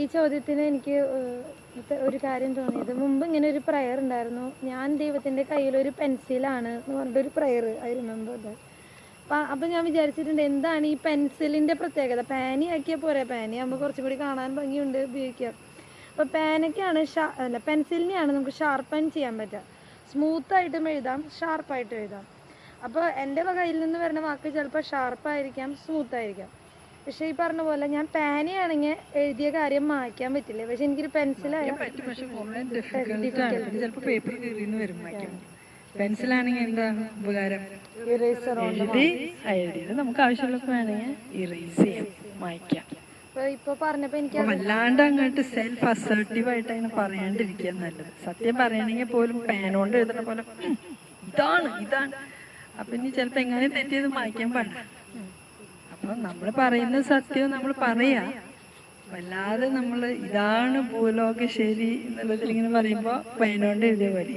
ഈ ചോദ്യത്തിന് എനിക്ക് ഒരു കാര്യം തോന്നിയത്, മുമ്പ് ഇങ്ങനെ ഒരു പ്രയർ ഉണ്ടായിരുന്നു, ഞാൻ ദൈവത്തിൻ്റെ കയ്യിലൊരു പെൻസിലാണ് എന്ന് പറഞ്ഞിട്ടൊരു പ്രയർ, ഐ റിമെമ്പർ ദാറ്റ്. അപ്പം ഞാൻ വിചാരിച്ചിട്ടുണ്ട് എന്താണ് ഈ പെൻസിലിൻ്റെ പ്രത്യേകത. പാനി ആക്കിയാൽ പോരെ, പാനി ആകുമ്പോൾ കുറച്ചും കൂടി കാണാൻ ഭംഗിയുണ്ട്, ഉപയോഗിക്കാം. അപ്പോൾ പാനൊക്കെയാണ് അല്ല പെൻസിലിനെയാണ് നമുക്ക് ഷാർപ്പൻ ചെയ്യാൻ പറ്റുക. സ്മൂത്തായിട്ടും എഴുതാം, ഷാർപ്പായിട്ടും എഴുതാം. അപ്പോൾ എൻ്റെ കയ്യിൽ നിന്ന് വരുന്ന വാക്ക് ചിലപ്പോൾ ഷാർപ്പായിരിക്കാം, സ്മൂത്തായിരിക്കാം. പക്ഷെ ഈ പറഞ്ഞ പോലെ ഞാൻ പാനിയാണെങ്കിൽ എഴുതിയ കാര്യം മായ്ക്കാൻ പറ്റില്ല. പക്ഷെ എനിക്കൊരു പെൻസിലായാലും പെൻസിലാണെങ്കിൽ എന്താണ് ഉപകാരം? എഴുതിയത് നമുക്ക് ആവശ്യമുള്ളപ്പോൾ വേണമെങ്കിൽ ഇറേസ് ചെയ്യാം, മായ്ക്കാം. ഇപ്പൊ പറഞ്ഞപ്പോ എനിക്ക് വല്ലാണ്ട് അങ്ങോട്ട് സെൽഫ് അസേർട്ടീവ് ആയിട്ട് അങ്ങനെ പറയാണ്ടിരിക്കുക നല്ലത്. സത്യം പറയണെങ്കിൽ പോലും പേനോണ്ട് എഴുതുന്ന പോലെ ഇതാണ് അപ്പൊ ഇനി ചിലപ്പോ എങ്ങനെ തെറ്റിയത് മായ്ക്കാൻ പാടില്ല. അപ്പൊ നമ്മൾ പറയുന്ന സത്യം നമ്മൾ പറയാ, വല്ലാതെ നമ്മള് ഇതാണ് ഭൂലോക ശരി എന്നുള്ളതിൽ ഇങ്ങനെ പറയുമ്പോ പേനോണ്ട് എഴുതിയ പോലെ.